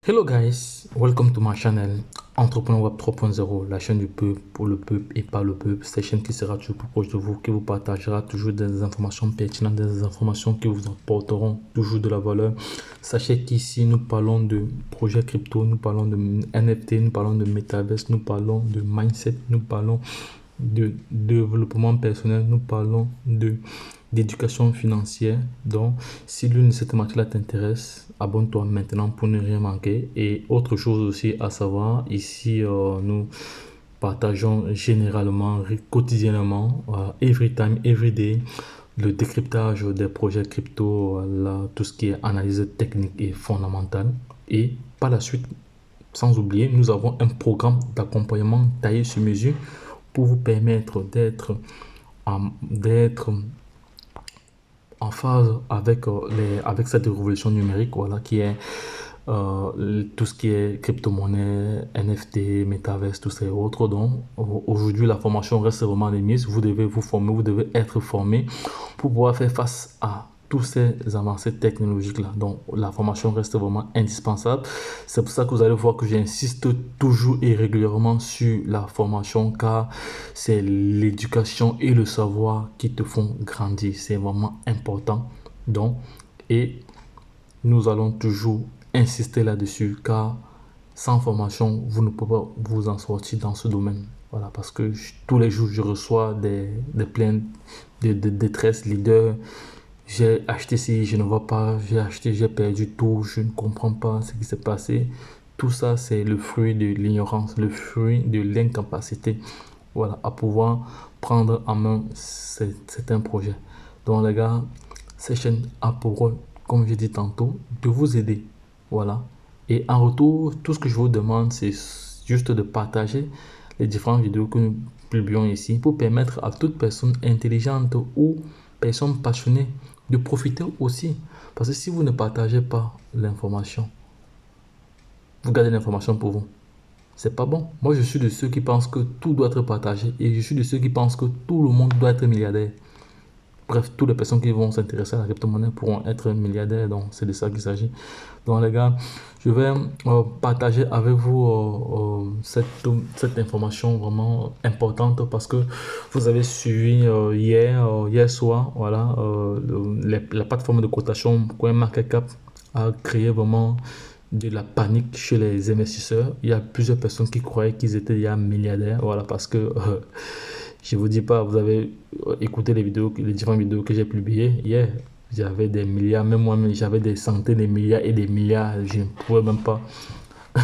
Hello guys, welcome to my channel Entrepreneur Web 3.0, la chaîne du peuple pour le peuple et par le peuple. Cette chaîne qui sera toujours plus proche de vous, qui vous partagera toujours des informations pertinentes, des informations qui vous apporteront toujours de la valeur. Sachez qu'ici nous parlons de projets crypto, nous parlons de NFT, nous parlons de Metaverse, nous parlons de mindset, nous parlons de développement personnel, nous parlons d'éducation financière. Donc, si l'une de ces thématiques-là t'intéresse, abonne-toi maintenant pour ne rien manquer. Et autre chose aussi à savoir, ici, nous partageons généralement, quotidiennement, every time, every day, le décryptage des projets crypto, tout ce qui est analyse technique et fondamentale. Et par la suite, sans oublier, nous avons un programme d'accompagnement taillé sur mesure pour vous permettre d'être en phase avec, avec cette révolution numérique, voilà, qui est tout ce qui est crypto-monnaie, NFT, Metaverse, tout ça et autres. Donc, aujourd'hui, la formation reste vraiment les mises. Vous devez vous former, vous devez être formé pour pouvoir faire face à tous ces avancées technologiques-là. Donc, la formation reste vraiment indispensable. C'est pour ça que vous allez voir que j'insiste toujours et régulièrement sur la formation, car c'est l'éducation et le savoir qui te font grandir. C'est vraiment important. Donc, et nous allons toujours insister là-dessus, car sans formation, vous ne pouvez pas vous en sortir dans ce domaine. Voilà, parce que tous les jours, je reçois des plaintes de détresse, leader. J'ai acheté ci, je ne vois pas, j'ai acheté, j'ai perdu tout, je ne comprends pas ce qui s'est passé. Tout ça, c'est le fruit de l'ignorance, le fruit de l'incapacité, voilà, à pouvoir prendre en main certains projets. Donc les gars, cette chaîne a pour rôle, comme je dis tantôt, de vous aider, voilà. Et en retour, tout ce que je vous demande, c'est juste de partager les différentes vidéos que nous publions ici pour permettre à toute personne intelligente ou personne passionnée de profiter aussi. Parce que si vous ne partagez pas l'information, vous gardez l'information pour vous. C'est pas bon. Moi, je suis de ceux qui pensent que tout doit être partagé et je suis de ceux qui pensent que tout le monde doit être milliardaire. Bref, toutes les personnes qui vont s'intéresser à la crypto-monnaie pourront être milliardaires. Donc, c'est de ça qu'il s'agit. Donc, les gars, je vais partager avec vous cette information vraiment importante parce que vous avez suivi hier soir, voilà, la plateforme de cotation CoinMarketCap a créé vraiment de la panique chez les investisseurs. Il y a plusieurs personnes qui croyaient qu'ils étaient déjà milliardaires, voilà, parce que je vous dis pas, vous avez écouté les vidéos, les différentes vidéos que j'ai publiées hier. J'avais des milliards, même moi-même, j'avais des centaines de milliards et des milliards. Je ne pouvais même pas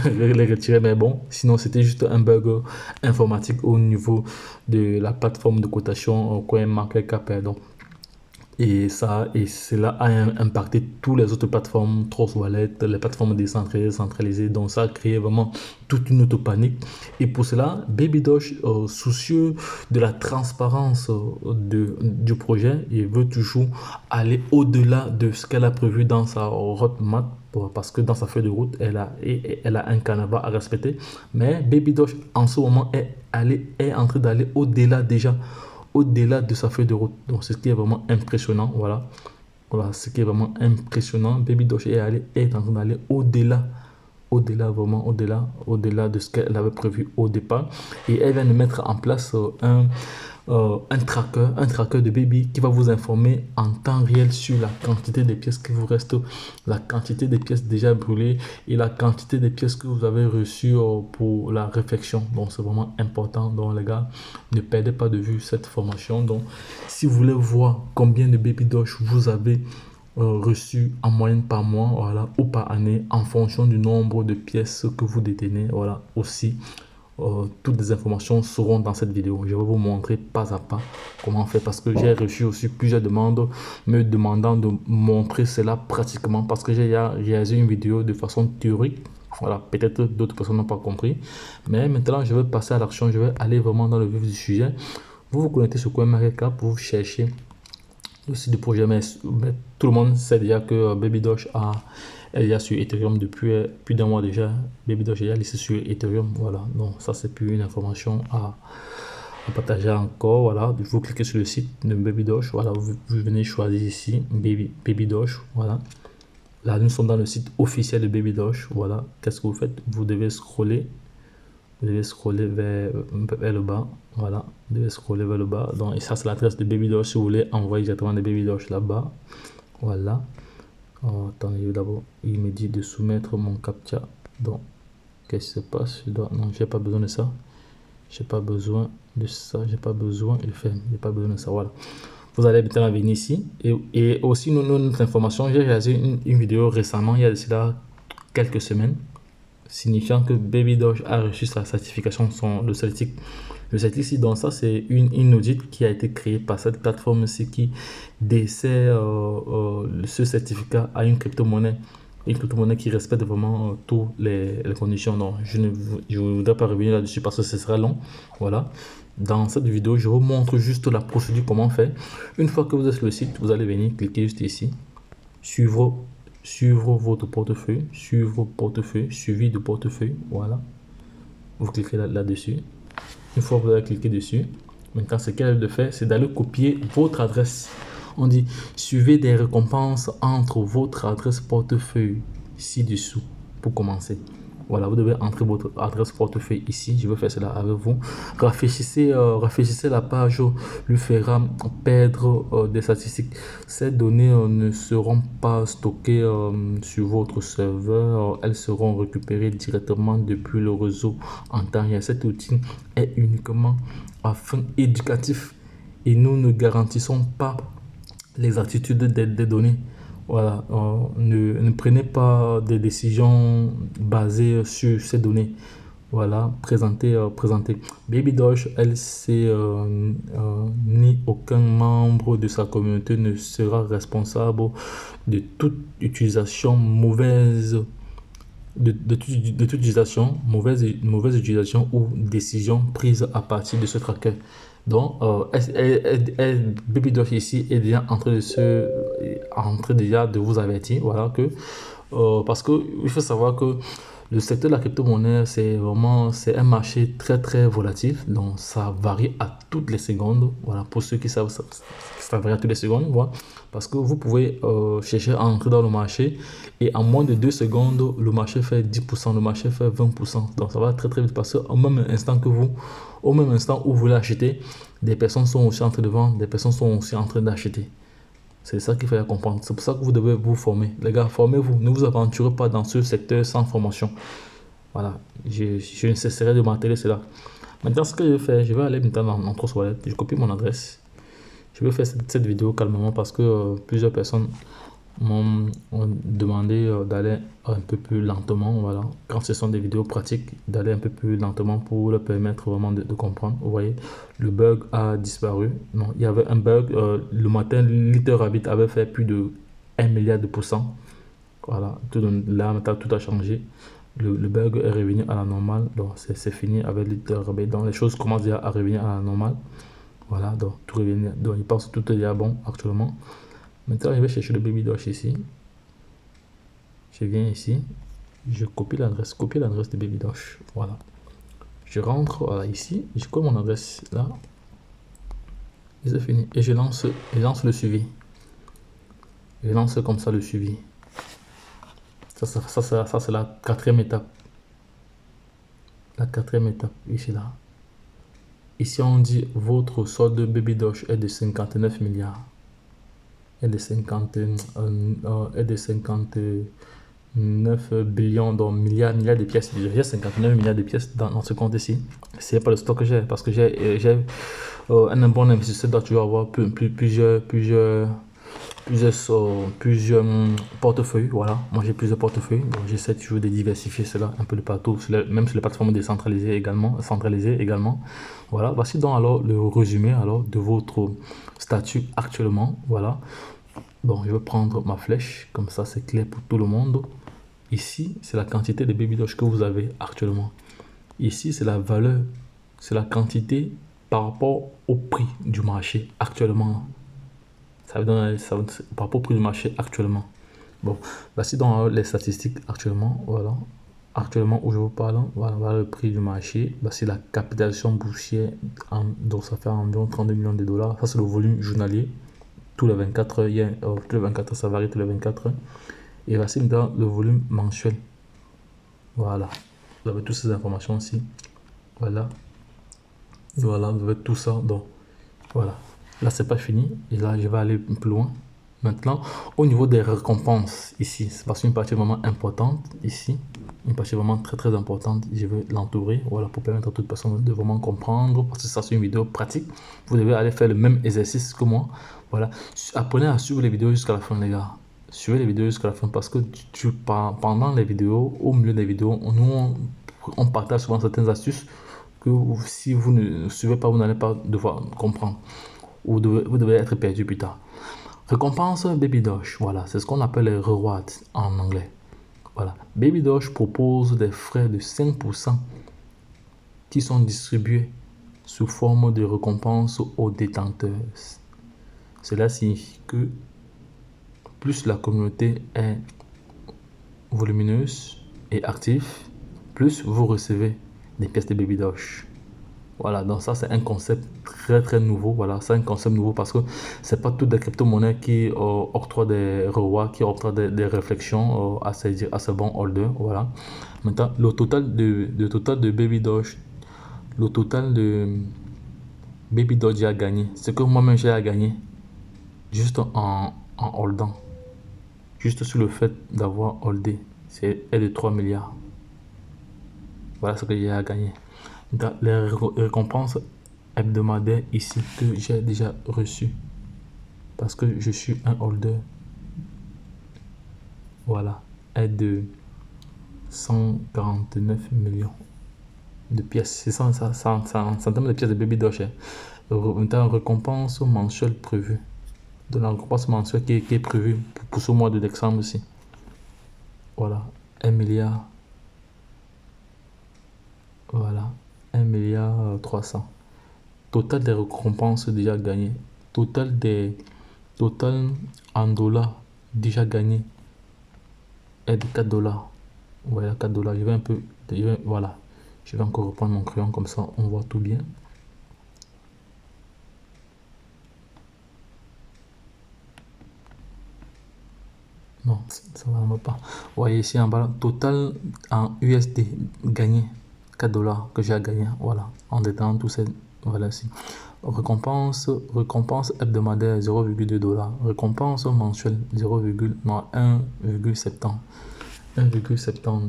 les retirer, mais bon, sinon c'était juste un bug informatique au niveau de la plateforme de cotation CoinMarketCap. Donc, et cela a impacté toutes les autres plateformes, Trust Wallet, les plateformes décentralisées, centralisées. Donc ça a créé vraiment toute une auto-panique. Et pour cela, Baby Doge, soucieux de la transparence du projet, il veut toujours aller au-delà de ce qu'elle a prévu dans sa roadmap. Parce que dans sa feuille de route, elle a un canevas à respecter. Mais Baby Doge, en ce moment, est en train d'aller au-delà déjà au-delà de sa feuille de route. Donc, c'est ce qui est vraiment impressionnant. Voilà. Voilà, ce qui est vraiment impressionnant. Baby Doge est en train d'aller au-delà, vraiment au-delà de ce qu'elle avait prévu au départ. Et elle vient de mettre en place un tracker de Baby qui va vous informer en temps réel sur la quantité de pièces qui vous restent, la quantité de pièces déjà brûlées et la quantité de pièces que vous avez reçues pour la réflexion. Donc, c'est vraiment important. Donc, les gars, ne perdez pas de vue cette formation. Donc, si vous voulez voir combien de Baby Doge vous avez reçu en moyenne par mois, voilà, ou par année, en fonction du nombre de pièces que vous détenez, voilà, aussi. Toutes les informations seront dans cette vidéo. Je vais vous montrer pas à pas comment faire parce que j'ai reçu aussi plusieurs demandes me demandant de montrer cela pratiquement parce que j'ai réalisé une vidéo de façon théorique. Voilà, peut-être d'autres personnes n'ont pas compris. Mais maintenant, je vais passer à l'action. Je vais aller vraiment dans le vif du sujet. Vous vous connectez sur CoinMarketCap, vous cherchez le site du projet, mais tout le monde sait déjà que Baby Doge est déjà sur Ethereum depuis plus d'un mois déjà. Baby Doge est déjà listé sur Ethereum, voilà. Donc ça, c'est plus une information à partager encore, voilà. Vous cliquez sur le site de Baby Doge, voilà. Vous venez choisir ici Baby Doge, voilà. Là, nous sommes dans le site officiel de Baby Doge. Voilà, qu'est-ce que vous faites? Vous devez scroller. Vous devez scroller vers le bas. Voilà, vous devez scroller vers le bas. Donc, et ça, c'est l'adresse de Baby Doge si vous voulez envoyer directement des Baby Doge là-bas. Voilà. Oh, attendez, d'abord, il me dit de soumettre mon captcha. Donc, qu'est-ce qui se passe? Non, j'ai pas besoin de ça. J'ai pas besoin de ça. J'ai pas besoin. Il fait. J'ai pas besoin de ça. Voilà. Vous allez maintenant venir ici. Et aussi, notre information, j'ai réalisé une vidéo récemment, il y a cela quelques semaines, signifiant que Baby Doge a reçu sa certification, le certificat. Le certificat ici, donc ça, c'est une audit qui a été créée par cette plateforme-ci qui dessert ce certificat à une crypto-monnaie. Une crypto-monnaie qui respecte vraiment toutes les conditions. Donc, je ne voudrais pas revenir là-dessus parce que ce serait long. Voilà. Dans cette vidéo, je vous montre juste la procédure, comment faire. Une fois que vous êtes sur le site, vous allez venir cliquer juste ici. Suivre votre portefeuille, suivi de portefeuille. Voilà. Vous cliquez là-dessus. Une fois que vous avez cliqué dessus, maintenant, ce qu'elle de faire, c'est d'aller copier votre adresse. On dit suivez des récompenses entre votre adresse portefeuille ci-dessous pour commencer. Voilà, vous devez entrer votre adresse portefeuille ici. Je vais faire cela avec vous. Rafraîchissez la page, lui fera perdre des statistiques. Ces données ne seront pas stockées sur votre serveur. Elles seront récupérées directement depuis le réseau en temps réel. Cet outil est uniquement à fin éducatif et nous ne garantissons pas l'exactitude des données. Voilà, ne prenez pas des décisions basées sur ces données. Voilà, présentez. Baby Doge, elle, ni aucun membre de sa communauté ne sera responsable de toute utilisation mauvaise, de toute utilisation, mauvaise utilisation ou décision prise à partir de ce tracker. Donc, Baby Doge ici est déjà en train de vous avertir, voilà, que parce que il faut savoir que le secteur de la crypto-monnaie, c'est un marché très très volatile, donc ça varie à toutes les secondes. Voilà, pour ceux qui savent, ça varie à toutes les secondes, voilà, parce que vous pouvez chercher à entrer dans le marché et en moins de 2 secondes, le marché fait 10%, le marché fait 20%. Donc ça va très très vite parce qu'au même instant au même instant où vous voulez acheter, des personnes sont aussi en train de vendre, des personnes sont aussi en train d'acheter. C'est ça qu'il faut comprendre. C'est pour ça que vous devez vous former. Les gars, formez-vous. Ne vous aventurez pas dans ce secteur sans formation. Voilà. Je ne cesserai de marteler cela. Maintenant, ce que je vais faire, je vais aller maintenant dans Trust Wallet. Je copie mon adresse. Je vais faire cette vidéo calmement parce que plusieurs personnes m'ont demandé d'aller un peu plus lentement. Voilà. Quand ce sont des vidéos pratiques, d'aller un peu plus lentement pour leur permettre vraiment de comprendre. Vous voyez, le bug a disparu. Non, il y avait un bug. Le matin, LitterRabbit avait fait plus de 1 milliard de pourcents. Voilà. Là, maintenant, tout a changé. Le bug est revenu à la normale. Donc, c'est fini avec LitterRabbit. Donc, les choses commencent déjà à revenir à la normale. Voilà. Donc, tout revient. Donc, il pense que tout est déjà bon actuellement. Maintenant, je vais chercher le Baby Doge ici. Je viens ici. Je copie l'adresse de Baby Doge. Voilà. Je rentre voilà, ici. Je colle mon adresse là. Et c'est fini. Et je lance le suivi. Je lance comme ça le suivi. Ça c'est la 4e étape. La 4e étape. Ici là. Ici, on dit votre solde Baby Doge est de 59 milliards. Est de 59 billions, donc milliards de pièces. J'ai 59 milliards de pièces dans ce compte ici. C'est pas le stock que j'ai, parce que j'ai un bon investisseur doit toujours avoir plusieurs portefeuilles. Voilà, moi j'ai plusieurs portefeuilles, donc j'essaie toujours de diversifier cela un peu de partout, même sur les plateformes décentralisées également, Voilà, voici donc alors le résumé alors de votre statut actuellement. Voilà. Bon, je vais prendre ma flèche, comme ça c'est clair pour tout le monde. Ici, c'est la quantité de Baby Doge que vous avez actuellement. Ici, c'est la valeur, c'est la quantité par rapport au prix du marché actuellement. Ça veut donner par rapport au prix du marché actuellement. Bon, voici donc les statistiques actuellement. Voilà. Actuellement, où je vous parle, voilà le prix du marché. Voici la capitalisation boursière, donc ça fait environ 32 millions de dollars. Ça, c'est le volume journalier. Tous les 24 heures, tous les 24 heures, ça varie tous les 24 heures. Et voici dans le volume mensuel. Voilà. Vous avez toutes ces informations ici. Voilà. Voilà, vous avez tout ça. Donc, voilà. Là, c'est pas fini. Et là, je vais aller plus loin. Maintenant, au niveau des récompenses, ici, c'est parce qu'une partie vraiment importante, ici, une partie vraiment très importante, je vais l'entourer, voilà, pour permettre à toute personne de vraiment comprendre, parce que ça c'est une vidéo pratique, vous devez aller faire le même exercice que moi, voilà, apprenez à suivre les vidéos jusqu'à la fin les gars, suivez les vidéos jusqu'à la fin, parce que pendant les vidéos, au milieu des vidéos, on partage souvent certaines astuces que si vous ne suivez pas, vous n'allez pas devoir comprendre, ou vous devez être perdu plus tard. Récompense Baby Doge, voilà, c'est ce qu'on appelle les rewards en anglais. Voilà, Baby Doge propose des frais de 5% qui sont distribués sous forme de récompense aux détenteurs. Cela signifie que plus la communauté est volumineuse et active, plus vous recevez des pièces de Baby Doge. Voilà, donc ça c'est un concept très nouveau. Voilà, c'est un concept nouveau parce que c'est pas toutes les crypto-monnaies qui octroient des rewards, qui octroient des réflexions à ces bons holders. Voilà. Maintenant, le total de Baby Doge, le total de Baby Doge a gagné, ce que moi-même j'ai à gagner juste en holdant, juste sur le fait d'avoir holdé, c'est de 3 milliards. Voilà ce que j'ai à gagner. Dans les récompenses hebdomadaires ici que j'ai déjà reçu parce que je suis un holder, voilà, est de 149 millions de pièces. C'est ça, centaines de pièces de Baby Doge. Maintenant, récompense mensuelle prévue. De la récompense mensuelle qui est prévue pour ce mois de décembre aussi. Voilà, 1 milliard. Voilà, 1 milliard 300. Total des récompenses déjà gagnées. Total en dollars déjà gagné est de 4 dollars. Voilà, 4 dollars. Je vais un peu. Voilà. Je vais encore reprendre mon crayon comme ça on voit tout bien. Non, ça va pas. Vous voyez ici en bas, total en USD gagné 4 dollars que j'ai gagné. Voilà, en détaillant tout ça. Voilà ici. Récompense hebdomadaire 0,2 dollars. Récompense mensuelle 1,70. 1,70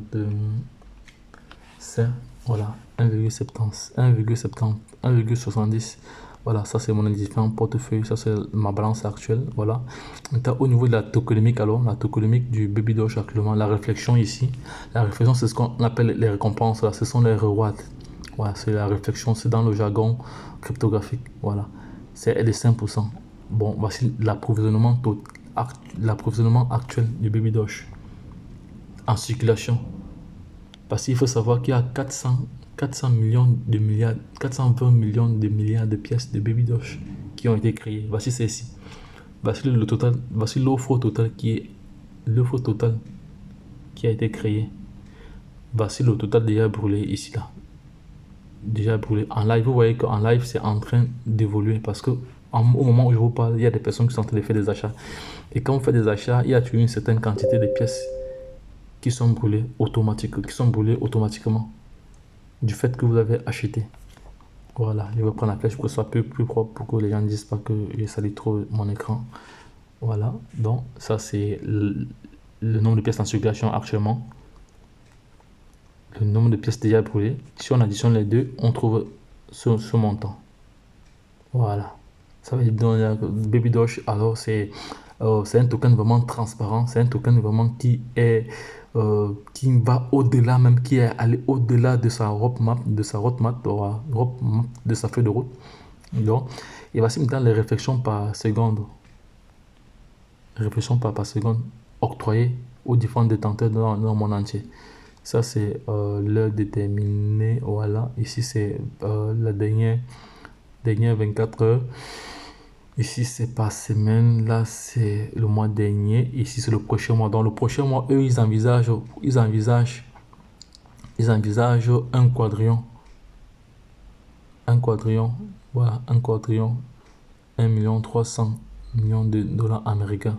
c'est voilà 1,70 1,70. Voilà, ça c'est mon différent portefeuille, ça c'est ma balance actuelle. Voilà. Maintenant, au niveau de la tokenomique, alors la tokenomique du Baby Doge actuellement, la réflexion ici, la réflexion c'est ce qu'on appelle les récompenses, là, ce sont les rewards. Voilà, c'est la réflexion, c'est dans le jargon cryptographique. Voilà, c'est de 5%. Bon, voici l'approvisionnement actuel du Baby Doge en circulation. Parce qu'il faut savoir qu'il y a 420 millions de milliards de pièces de Baby Doge qui ont été créées. Voici celle-ci. Voici le total, voici l'offre totale qui a été créée. Voici le total déjà brûlé ici là. Déjà brûlé en live. Vous voyez qu'en live c'est en train d'évoluer parce que au moment où je vous parle, il y a des personnes qui sont en train de faire des achats. Et quand vous faites des achats, il y a toujours une certaine quantité de pièces qui sont brûlés automatiquement du fait que vous avez acheté. Voilà, je vais prendre la flèche pour que ce soit plus propre pour que les gens ne disent pas que j'ai sali trop mon écran. Voilà, donc ça c'est le nombre de pièces en circulation actuellement, le nombre de pièces déjà brûlées. Si on additionne les deux, on trouve ce montant. Voilà, ça va être dans Baby Doge. Alors c'est un token vraiment transparent, c'est un token vraiment qui va au-delà, même qui est allé au-delà de sa roadmap, de sa feuille de route. Donc, il va se mettre dans les réflexions par seconde, octroyées aux différents détenteurs dans le monde entier. Ça c'est l'heure déterminée. Voilà, ici c'est la dernière 24 heures. Ici, c'est par semaine. Là, c'est le mois dernier. Ici, c'est le prochain mois. Dans le prochain mois, eux, ils envisagent un quadrillon. Voilà, un quadrillon. 1,3 million de dollars américains.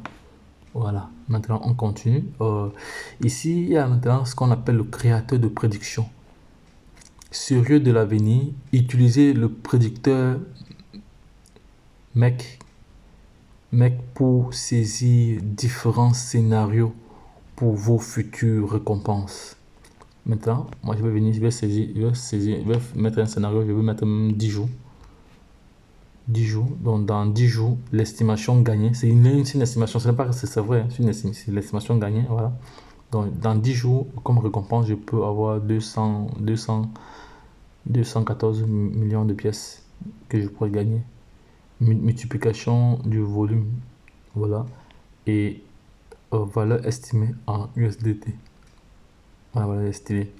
Voilà, maintenant on continue. Ici, il y a maintenant ce qu'on appelle le créateur de prédiction. Sérieux de l'avenir, utilisez le prédicteur MEC pour saisir différents scénarios pour vos futures récompenses. Maintenant, moi je vais venir, je vais mettre un scénario, je vais mettre même 10 jours. 10 jours, donc dans 10 jours, l'estimation gagnée, c'est une estimation, ce n'est pas que c'est vrai, c'est l'estimation gagnée, voilà. Donc dans 10 jours, comme récompense, je peux avoir 214 millions de pièces que je pourrais gagner. Multiplication du volume, voilà, et valeur estimée en USDT. Voilà, estimée.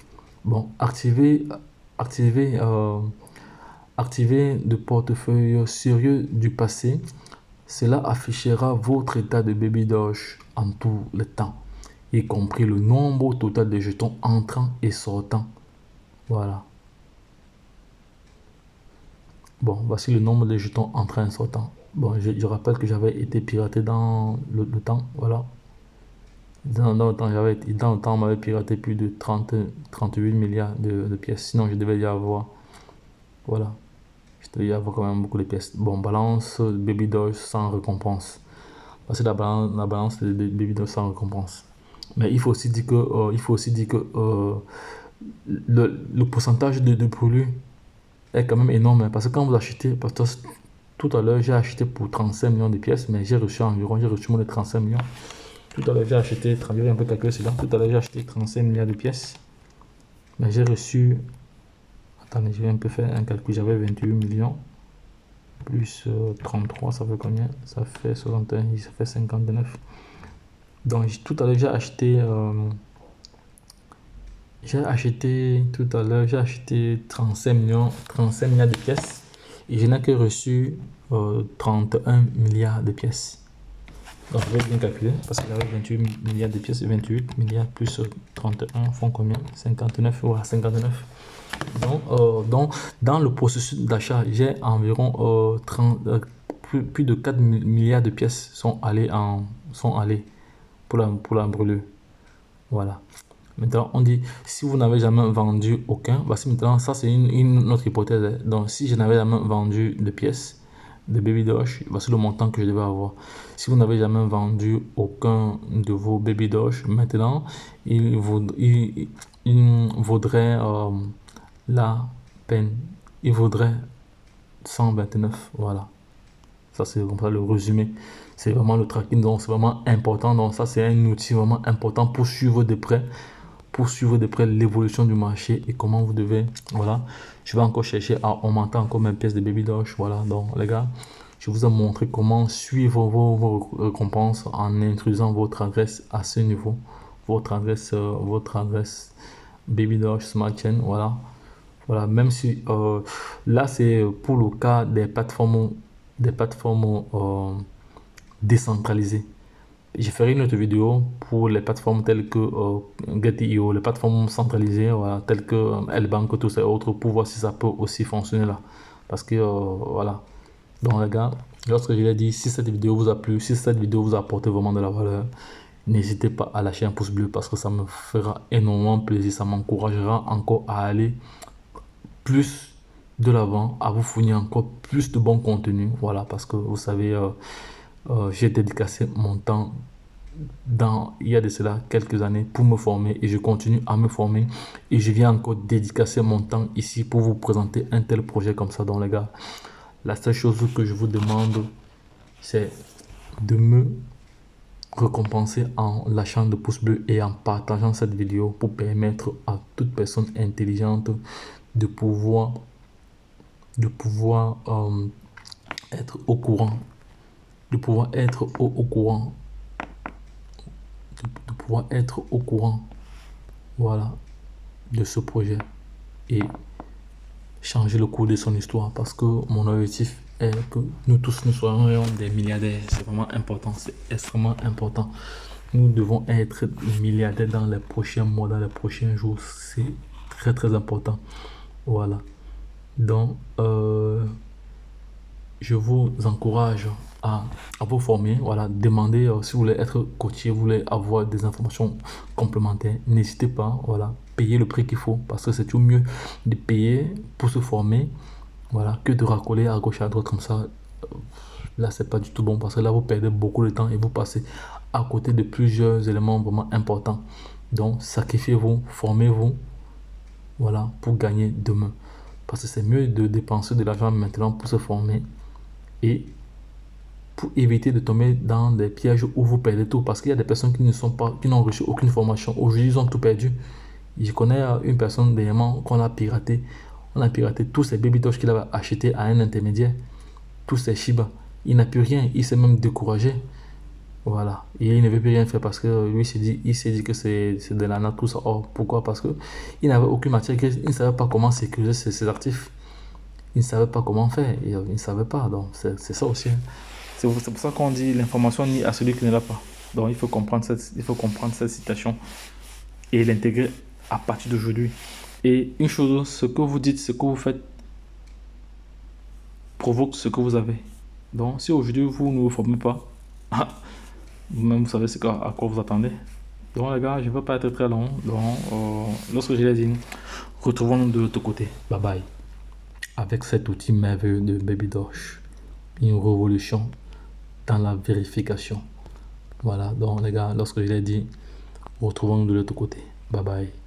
Bon, activer de portefeuille sérieux du passé. Cela affichera votre état de Baby Doge en tout le temps, y compris le nombre total de jetons entrants et sortants. Voilà. Bon, voici le nombre de jetons entrants et sortants. Bon, je rappelle que j'avais été piraté dans le temps. Voilà. Dans le temps, on m'avait piraté plus de 38 milliards de pièces. Sinon, je devais y avoir. Voilà. Je devais y avoir quand même beaucoup de pièces. Bon, balance Baby Doge sans récompense. Voici la balance de Baby Doge sans récompense. Mais il faut aussi dire que, le pourcentage de brûlure est quand même énorme. Parce que quand vous achetez, parce que tout à l'heure j'ai acheté pour 35 millions de pièces, mais j'ai reçu moins de 35 millions. Tout à l'heure j'ai acheté, un peu calculer cela, tout à l'heure j'ai acheté 35 milliards de pièces, mais j'ai reçu, attendez, je vais un peu faire un calcul, j'avais 28 millions, plus 33, ça fait combien? Ça fait 61, ça fait 59. Donc tout à l'heure j'ai acheté, tout à l'heure j'ai acheté 35 milliards de pièces, et je n'ai que reçu 31 milliards de pièces. Donc je vais bien calculer, parce que j'avais 28 milliards de pièces, 28 milliards plus 31 font combien? 59, voilà, 59. Donc dans le processus d'achat, j'ai environ plus de 4 milliards de pièces sont allées pour la brûlure. Voilà. Maintenant, on dit, si vous n'avez jamais vendu aucun, voici maintenant, ça c'est une autre hypothèse. Donc, si je n'avais jamais vendu de pièces de Baby Doge, voici le montant que je devais avoir. Si vous n'avez jamais vendu aucun de vos Baby Doge, maintenant, il vaudrait la peine. Il vaudrait 129. Voilà. Ça, c'est comme ça le résumé. C'est vraiment le tracking, donc c'est vraiment important. Donc, ça, c'est un outil vraiment important pour suivre de près l'évolution du marché et comment vous devez. Voilà, je vais encore chercher à augmenter encore mes pièces de Baby Doge. Voilà, donc les gars, je vous ai montré comment suivre vos récompenses en introduisant votre adresse à ce niveau, votre adresse Baby Doge Smart Chain. Voilà, même si là c'est pour le cas des plateformes décentralisées. Je ferai une autre vidéo pour les plateformes telles que Get.io, les plateformes centralisées, voilà, telles que L-Bank, tout ça et autres, pour voir si ça peut aussi fonctionner là. Parce que voilà. Donc les gars, lorsque je l'ai dit, si cette vidéo vous a plu, si cette vidéo vous a apporté vraiment de la valeur, n'hésitez pas à lâcher un pouce bleu parce que ça me fera énormément plaisir, ça m'encouragera encore à aller plus de l'avant, à vous fournir encore plus de bons contenus. Voilà, parce que vous savez, j'ai dédicacé mon temps il y a de cela quelques années pour me former et je continue à me former et je viens encore dédicacer mon temps ici pour vous présenter un tel projet comme ça. Donc les gars, la seule chose que je vous demande, c'est de me récompenser en lâchant de pouces bleus et en partageant cette vidéo pour permettre à toute personne intelligente de pouvoir être au courant, de pouvoir être au courant, voilà, de ce projet et changer le cours de son histoire, parce que mon objectif est que nous tous nous soyons des milliardaires. C'est vraiment important, c'est extrêmement important. Nous devons être milliardaires dans les prochains mois, dans les prochains jours. C'est très très important. Voilà. Donc je vous encourage à, à vous former. Voilà, demandez si vous voulez être coaché, vous voulez avoir des informations complémentaires, n'hésitez pas. Voilà, payez le prix qu'il faut parce que c'est tout mieux de payer pour se former. Voilà, que de racoler à gauche à droite comme ça. Là, c'est pas du tout bon parce que là, vous perdez beaucoup de temps et vous passez à côté de plusieurs éléments vraiment importants. Donc, sacrifiez-vous, formez-vous, voilà, pour gagner demain. Parce que c'est mieux de dépenser de l'argent maintenant pour se former et pour éviter de tomber dans des pièges où vous perdez tout. Parce qu'il y a des personnes qui ne sont pas, qui n'ont reçu aucune formation. Aujourd'hui, ils ont tout perdu. Je connais une personne dernièrement qu'on a piraté. On a piraté tous ces baby dogs qu'il avait achetés à un intermédiaire. Tous ces Shiba. Il n'a plus rien. Il s'est même découragé. Voilà. Et il ne veut plus rien faire parce que lui il s'est dit que c'est de la nature tout ça. Or, pourquoi? Parce que il n'avait aucune matière grise. Il ne savait pas comment sécuriser ses actifs. Il ne savait pas comment faire. Il ne savait pas. Donc, c'est ça aussi, hein. C'est pour ça qu'on dit l'information nie à celui qui ne l'a pas. Donc, il faut comprendre cette citation et l'intégrer à partir d'aujourd'hui. Et une chose, ce que vous dites, ce que vous faites provoque ce que vous avez. Donc, si aujourd'hui vous ne vous formez pas, vous-même vous savez à quoi vous attendez. Donc, les gars, je ne veux pas être très long. Donc, lorsque je l'ai dit, retrouvons-nous de l'autre côté. Bye bye. Avec cet outil merveilleux de Baby Dosh, une révolution dans la vérification. Voilà, donc les gars, lorsque je l'ai dit, retrouvons-nous de l'autre côté. Bye bye.